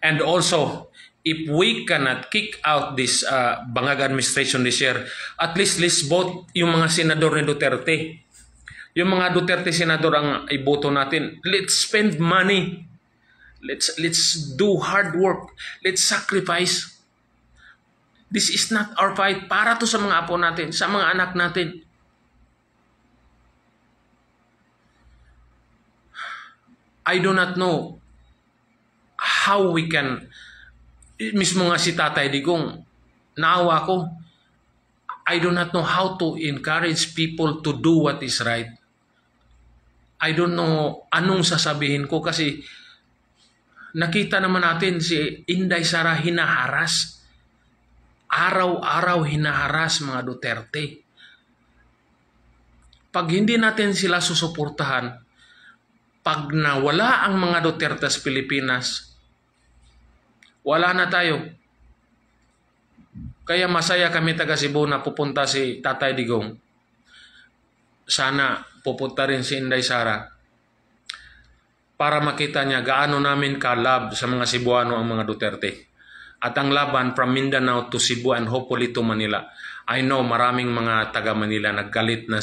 And also, if we cannot kick out this Bangag administration this year, at least let's vote yung mga senador ni Duterte. Yung mga Duterte senador ang iboto natin. Let's spend money. Let's do hard work. Let's sacrifice. This is not our fight. Para to sa mga apo natin, sa mga anak natin. I do not know how we can, mismo nga si Tatay Digong, naawa ko, I do not know how to encourage people to do what is right. I don't know anong sasabihin ko kasi nakita naman natin si Inday Sara hinaharas. Araw-araw hinaharas mga Duterte. Pag hindi natin sila susuportahan, pag nawala ang mga Duterte sa Pilipinas, wala na tayo. Kaya masaya kami taga Cebu na pupunta si Tatay Digong. Sana pupunta rin si Inday Sara para makita niya gaano namin ka-love sa mga Cebuano ang mga Duterte. At ang laban from Mindanao to Cebu and hopefully to Manila. I know maraming mga taga Manila naggalit na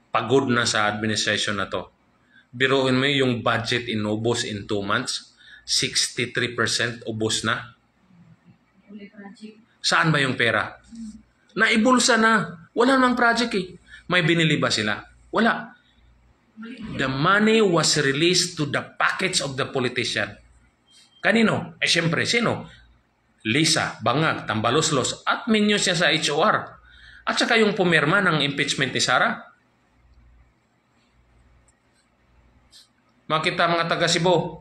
pagod na sa administration na to. Biruin mo yung budget inubos in 2 months. 63% ubos na. Saan ba yung pera? Naibulsa na. Wala namang project eh. May binili ba sila? Wala. The money was released to the pockets of the politician. Kanino? Siyempre, sino? Lisa, Bangag, Tambaloslos at minions niya sa HOR. At saka yung pumirma ng impeachment ni Sara. Makita mga taga Cebu,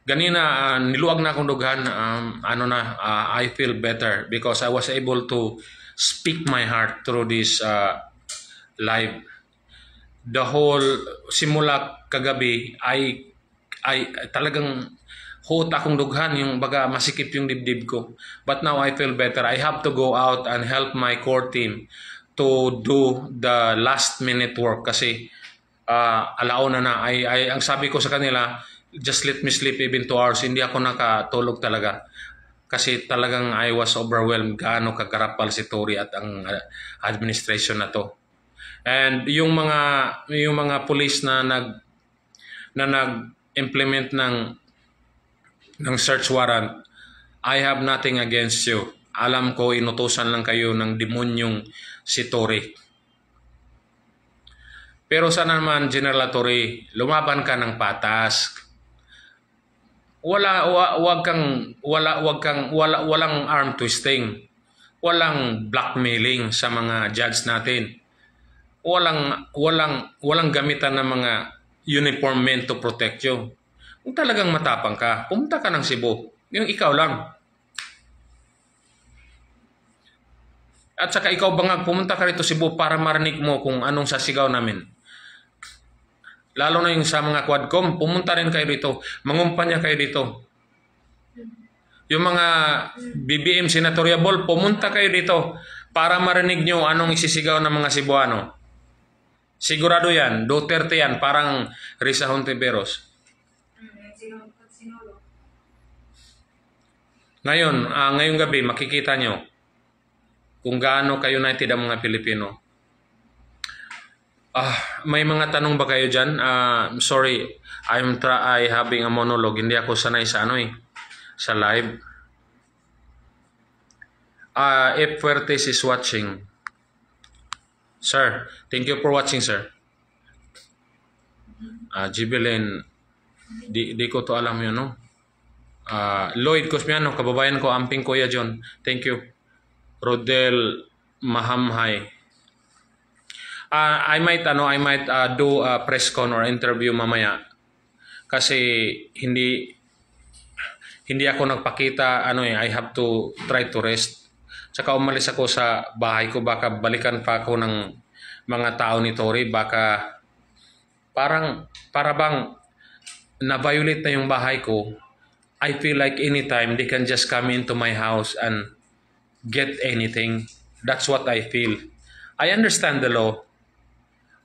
ganina niluag na akong dughan, I feel better because I was able to speak my heart through this live. The whole, simula kagabi, ay talagang hot akong dughan, yung baga masikip yung dibdib ko. But now I feel better. I have to go out and help my core team to do the last minute work kasi alauna na. Ang sabi ko sa kanila, just let me sleep even 2 hours. Hindi ako nakatulog talaga. Kasi talagang I was overwhelmed gaano kagarapal si Tory at ang administration na to. And yung mga police na nag-implement ng search warrant, I have nothing against you. Alam ko inutusan lang kayo ng demonyong si Tory. Pero sana naman General Tory, lumaban ka ng patas. Walang arm twisting. Walang blackmailing sa mga judge natin. Walang gamitan ng mga uniform men to protect you. Kung talagang matapang ka, pumunta ka ng Cebu. Yung ikaw lang. At saka ikaw Bangag, pumunta ka rito Cebu para marinig mo kung anong sasigaw namin. Lalo na yung sa mga Quadcom, pumunta rin kayo dito. Mangumpanya kayo dito. Yung mga BBM senatoriable, pumunta kayo dito para marinig nyo anong isisigaw ng mga Cebuano. Sigurado yan, Duterte yan, parang Risa Hontiveros. Ngayon, ngayong gabi, makikita nyo kung gaano kayo united ang mga Pilipino. May mga tanong ba kayo dyan? Sorry, I'm having a monologue. Hindi ako sanay sa sa live. If Fuertes is watching. Sir, thank you for watching, sir. Jibilin, di ko to alam yun, no? Lloyd Cosmiano, kababayan ko, amping Kuya John. Thank you. Rodel Mahamhay. I might do a press con or interview mamaya kasi hindi ako nagpakita I have to try to rest. Saka umalis ako sa bahay ko, baka balikan pa ako ng mga tao ni Tory, baka para bang na-violate na yung bahay ko. I feel like anytime they can just come into my house and get anything. That's what I feel. I understand the law.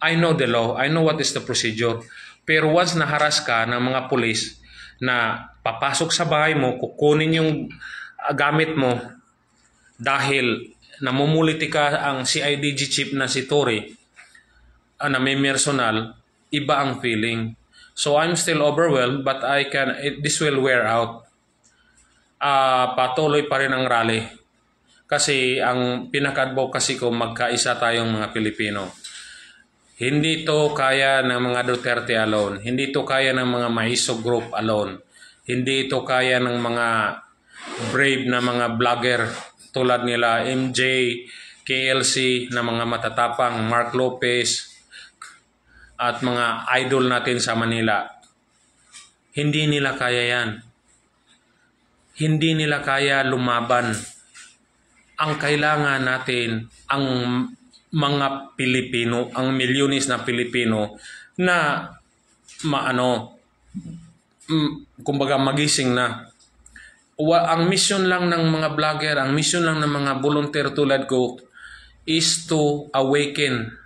I know the law. I know what is the procedure. Pero once naharas ka ng mga pulis na papasok sa bahay mo, kukunin yung gamit mo dahil namumuliti ka ang CIDG chief na si Tory na may personal, iba ang feeling. So I'm still overwhelmed but this will wear out. Patuloy pa rin ang rally. Kasi ang pinaka-advocacy ko, magkaisa tayong mga Pilipino. Hindi to kaya ng mga Duterte alone. Hindi to kaya ng mga Maisog group alone. Hindi to kaya ng mga brave na mga vlogger tulad nila MJ, KLC na mga matatapang, Mark Lopez, at mga idol natin sa Manila, hindi nila kaya yan. Hindi nila kaya lumaban. Ang kailangan natin, ang mga Pilipino, ang milyones na Pilipino na kumbaga magising na. Ang mission lang ng mga vlogger, ang mission lang ng mga volunteer tulad ko is to awaken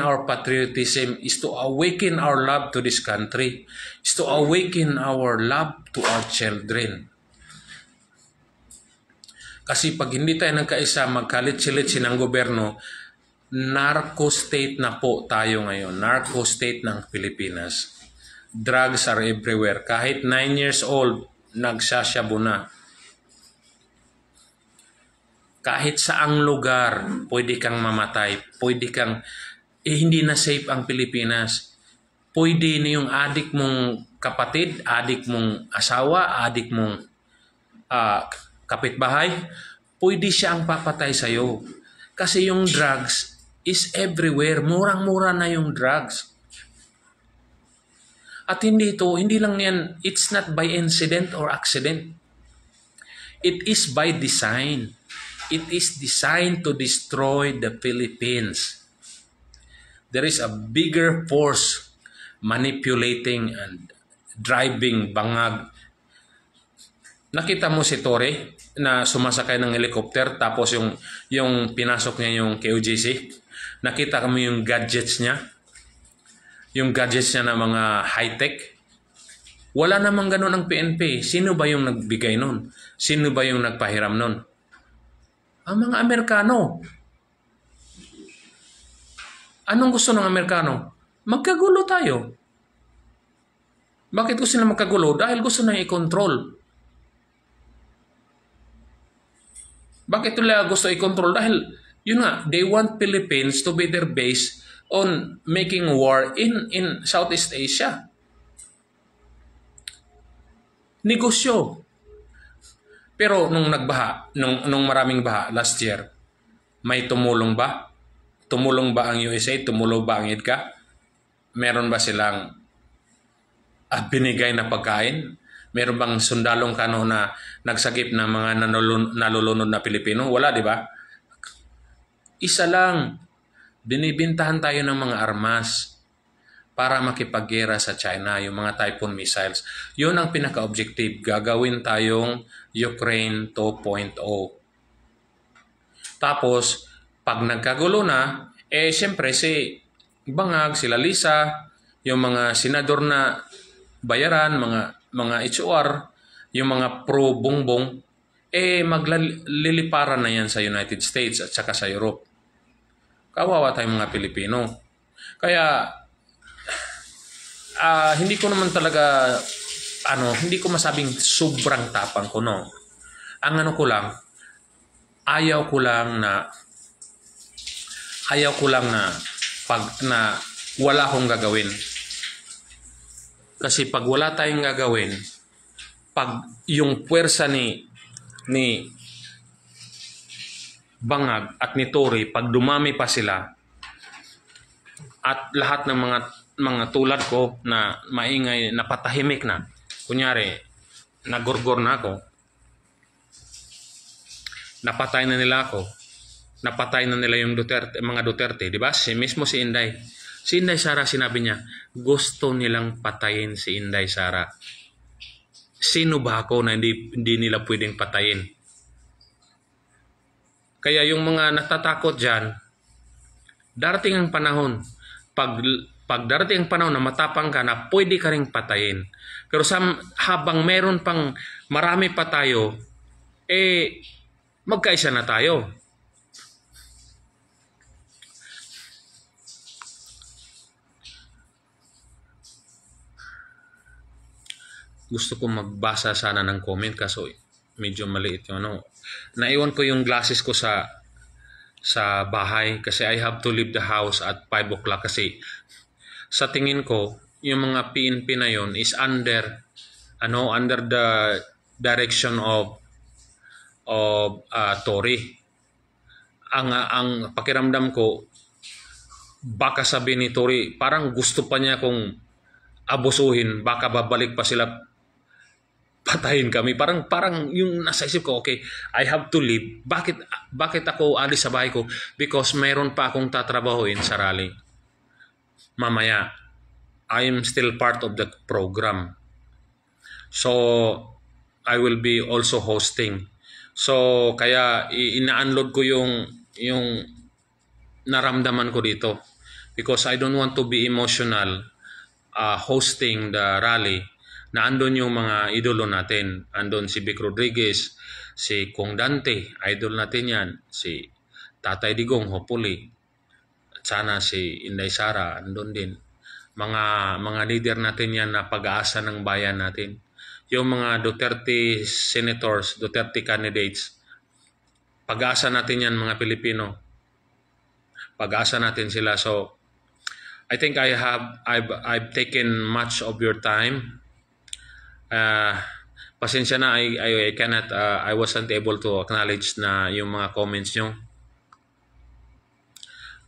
our patriotism, is to awaken our love to this country, is to awaken our love to our children. Kasi pag hindi tayo nagkaisa, magkalit-silitsi ng gobyerno, narco-state na po tayo ngayon. Narco-state ng Pilipinas. Drugs are everywhere. Kahit 9 years old, nagsasyabu na. Kahit saang lugar, pwede kang mamatay. Pwede kang, hindi na safe ang Pilipinas. Pwede na yung adik mong kapatid, adik mong asawa, adik mong kapitbahay, pwede siya ang papatay sa'yo. Kasi yung drugs is everywhere. Murang-mura na yung drugs. At hindi lang yan, it's not by incident or accident. It is by design. It is designed to destroy the Philippines. There is a bigger force manipulating and driving bangag. Nakita mo si Torre na sumasakay ng helicopter tapos yung pinasok niya yung KOJC. Nakita mo yung gadgets niya. Yung gadgets niya na mga high-tech. Wala namang ganun ang PNP. Sino ba yung nagbigay nun? Sino ba yung nagpahiram nun? Ang mga Amerikano. Anong gusto ng Amerikano? Magkagulo tayo. Bakit gusto nila magkagulo? Dahil gusto na i-control. Bakit nila gusto i-control? Dahil, yun nga, they want Philippines to be their base on making war in Southeast Asia. Negosyo. Pero nung nagbaha, nung maraming baha last year, may tumulong ba? Tumulong ba ang USA? Tumulong ba ang EDCA? Meron ba silang binigay na pagkain? Meron bang sundalong kano na nagsagip ng mga nalulunod na Pilipino? Wala, di ba? Isa lang. Binibintahan tayo ng mga armas para makipaggera sa China, yung mga Typhoon missiles. Yun ang pinaka-objective. Gagawin tayong Ukraine 2.0. Tapos, pag nagkagulo na, siyempre si Bangag, sila Lisa, yung mga senador na bayaran, mga HOR, yung mga pro-bongbong, magliliparan na yan sa United States at saka sa Europe. Kawawa tayong mga Pilipino. Kaya, hindi ko naman talaga, hindi ko masabing sobrang tapang ko, no. Ang ko lang, ayaw ko lang na wala akong gagawin. Kasi pag wala tayong gagawin, pag yung puwersa ni Bangag at ni Torre, pag dumami pa sila, at lahat ng mga tulad ko na maingay, napatahimik na, kunyari, nagurgor na ako, napatay na nila ako, napatay na nila yung mga Duterte, di ba? Mismo si Inday Sara, sinabi niya, gusto nilang patayin si Inday Sara. Sino ba ako na hindi nila pwedeng patayin? Kaya yung mga natatakot dyan, darating ang panahon, pag darating ang panahon na matapang ka na, pwede ka ring patayin. Pero habang meron pang marami pa tayo, magkaisa na tayo. Gusto ko magbasa sana ng comment kaso medyo maliit yung Naiwan ko yung glasses ko sa bahay kasi I have to leave the house at 5 o'clock kasi sa tingin ko yung mga PNP na yon is under the direction of Tory. Ang pakiramdam ko baka sabi ni Tory, parang gusto pa niya kung abusuhin, baka babalik pa sila, patayin kami. Parang yung nasa isip ko, okay, I have to leave. Bakit ako alis sa bahay ko? Because mayroon pa akong tatrabahuin sa rally. Mamaya, I am still part of the program. So, I will be also hosting. So, kaya ina-unload ko yung naramdaman ko dito. Because I don't want to be emotional hosting the rally na andon yung mga idolo natin. Andon si Vic Rodriguez, si Kong Dante, idol natin yan, si Tatay Digong, hopefully, at sana si Inday Sara, andon din. Mga leader natin yan na pag-aasa ng bayan natin. Yung mga Duterte senators, Duterte candidates, pag-aasa natin yan mga Pilipino. Pag-aasa natin sila. So, I think I've taken much of your time. Pasensya na, I cannot, I wasn't able to acknowledge na yung mga comments nyo.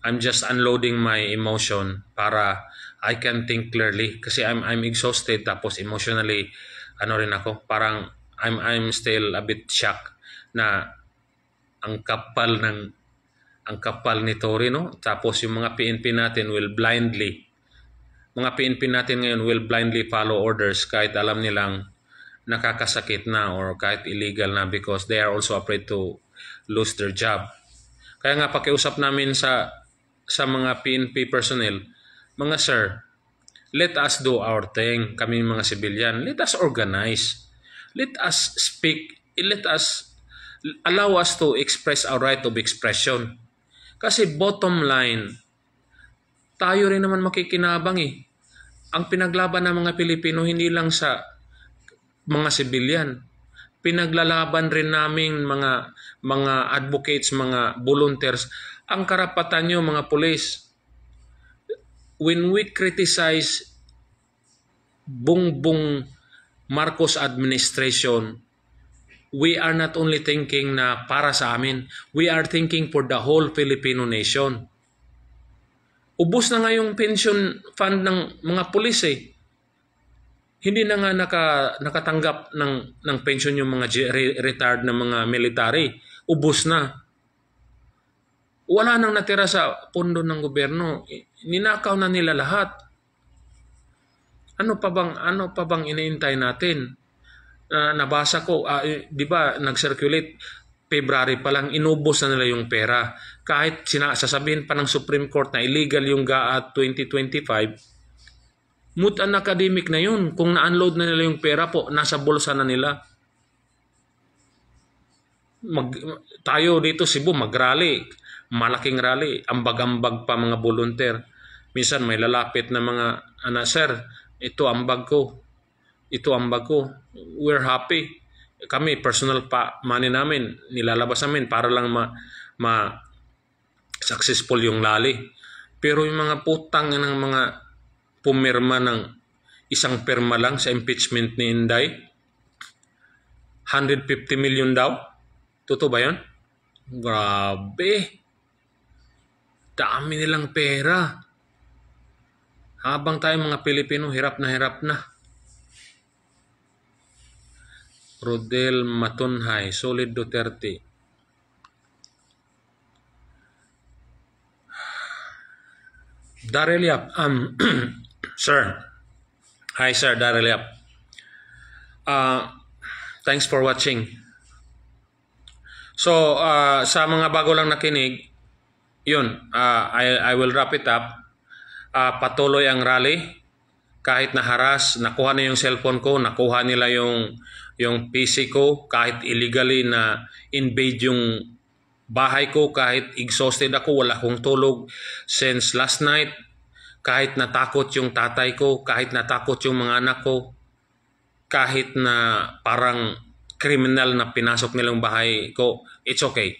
I'm just unloading my emotion para I can think clearly kasi I'm exhausted, tapos emotionally ano rin ako, parang I'm still a bit shocked na ang kapal ni Tory, no? Tapos yung mga PNP natin ngayon will blindly follow orders kahit alam nilang nakakasakit na or kahit illegal na, because they are also afraid to lose their job. Kaya nga pakiusap namin sa mga PNP personnel, mga sir, let us do our thing, kami mga civilian. Let us organize. Let us speak. Allow us to express our right of expression. Kasi bottom line, tayo rin naman makikinabang eh. Ang pinaglaban ng mga Pilipino hindi lang sa mga civilian. Pinaglalaban rin namin mga advocates, mga volunteers, ang karapatan nyo mga pulis. When we criticize Bongbong Marcos administration, we are not only thinking na para sa amin, we are thinking for the whole Filipino nation. Ubos na nga yung pension fund ng mga pulis eh. Hindi na nga nakatanggap ng pension yung mga retired na mga military. Ubos na. Wala nang natira sa pondo ng gobyerno. Ninakaw na nila lahat. Ano pa bang iniintay natin? Nabasa ko, di ba, nag-circulate February pa lang, inubos na nila yung pera. Kahit sasabihin pa ng Supreme Court na illegal yung GAA 2025, moot and academic na yun. Kung na-unload na nila yung pera po, nasa bulsa na nila. Tayo dito Cebu, mag-rally. Malaking rally. Ambag-ambag pa mga volunteer. Minsan may lalapit na mga, sir, ito ambag ko. We're happy. Kami, personal money namin, nilalabas namin para lang successful yung rally. Pero yung mga putang ng mga pumirma ng isang pirma lang sa impeachment ni Inday, 150 million daw. Totoo ba yun? Grabe. Dami nilang pera. Habang tayo mga Pilipino, hirap na. Rodel Matunhay, Solid Duterte. Daryl Yap, sir. Hi sir, Daryl Yap. Thanks for watching. So, sa mga bago lang nakinig, yun, I will wrap it up. Patuloy ang rally. Kahit naharas, nakuha na yung cellphone ko, nakuha nila yung PC ko, kahit illegally na invade yung bahay ko, kahit exhausted ako, wala akong tulog since last night, kahit natakot yung tatay ko, kahit natakot yung mga anak ko, kahit na parang criminal na pinasok nilang bahay ko, it's okay.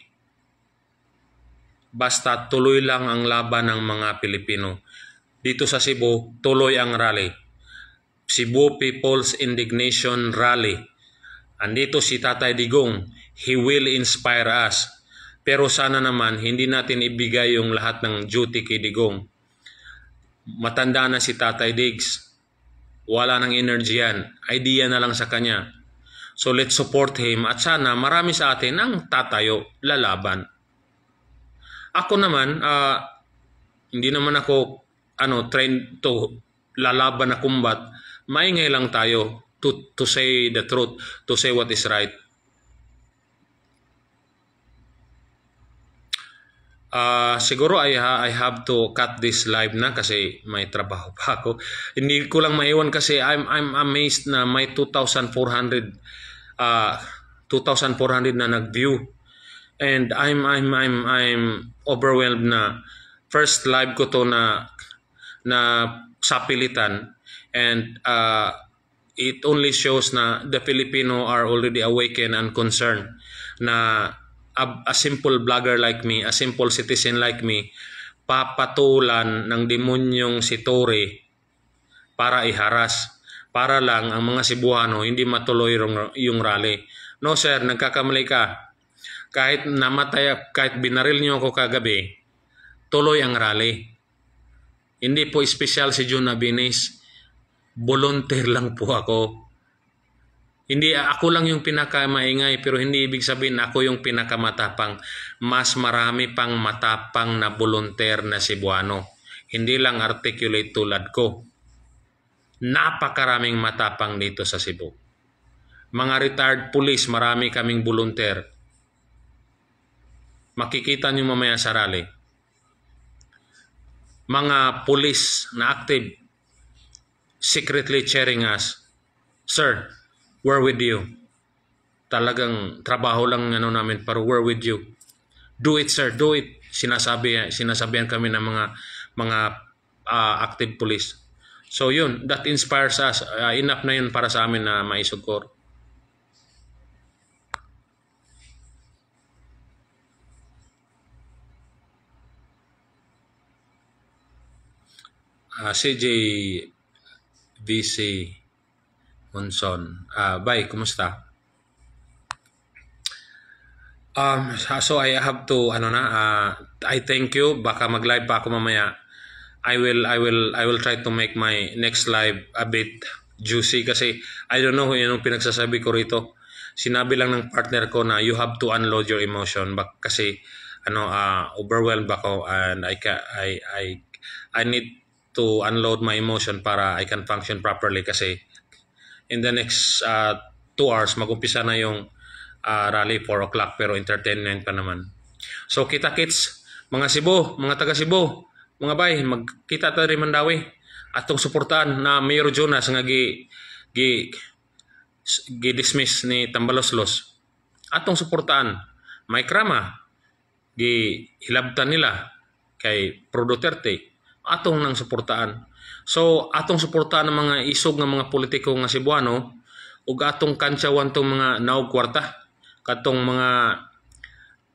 Basta tuloy lang ang laban ng mga Pilipino. Dito sa Cebu, tuloy ang rally. Cebu People's Indignation Rally. Andito si Tatay Digong. He will inspire us. Pero sana naman, hindi natin ibigay yung lahat ng duty kay Digong. Matanda na si Tatay Diggs. Wala nang energy yan. Idea na lang sa kanya. So let's support him at sana marami sa atin ang tatayo, lalaban. Ako naman, hindi naman ako trained to lalaban na kumbat. Maingay lang tayo to say the truth, to say what is right. Siguro I have to cut this live na kasi may trabaho pa ako. Hindi ko lang maiwan kasi I'm amazed na may 2,400 na nag-view. And I'm overwhelmed na first live ko to na sapilitan, and it only shows na the Filipino are already awakened and concerned na a simple blogger like me, a simple citizen like me, papatulan ng demonyong si Tory para iharas, para lang ang mga Cebuano hindi matuloy yung rally. No sir, nagkakamali ka. Kahit namatay, kahit binaril niyo ako kagabi, tuloy ang rally. Hindi po espesyal si Jun Abinis. Volunteer lang po ako. Hindi ako lang yung pinakamaingay, pero hindi ibig sabihin ako yung pinakamatapang. Mas marami pang matapang na volunteer na Cebuano. Hindi lang articulate tulad ko. Napakaraming matapang dito sa Cebu. Mga retired police, marami kaming volunteer. Makikita nyo mamaya sa rally. Mga police na active, secretly cheering us. Sir, we're with you. Talagang trabaho lang namin, pero we're with you. Do it sir, do it. Sinasabihan kami ng mga active police. So yun, that inspires us. Enough na yun para sa amin na maisugkor. CJ VC Monson. Bye, kumusta? So I have to I thank you. Baka mag-live pa ako mamaya. I will try to make my next live a bit juicy kasi I don't know yung pinagsasabi ko rito. Sinabi lang ng partner ko na you have to unload your emotion kasi overwhelmed ako, and I need to unload my emotion para I can function properly kasi in the next 2 hours mag-umpisa na yung rally 4 o'clock pero entertainment pa naman. So kita-kits mga Cebu, mga taga Cebu, mga bay, magkita ta rin Mandawi atong suportahan na Mayor Jonas nga gi-dismiss ni Tambaloslos. Atong suportahan may krama hilabtan nila kay Pro Duterte. Atong nang suportaan. So atong suportaan ng mga isog ng mga politiko nga Cebuano ug atong kantsawan tong mga naog kwarta katong mga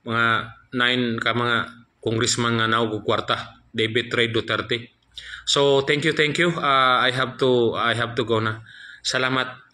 9 ka mga congressman nga naog kwarta, David Ray Duterte. So thank you. I have to go na. Salamat.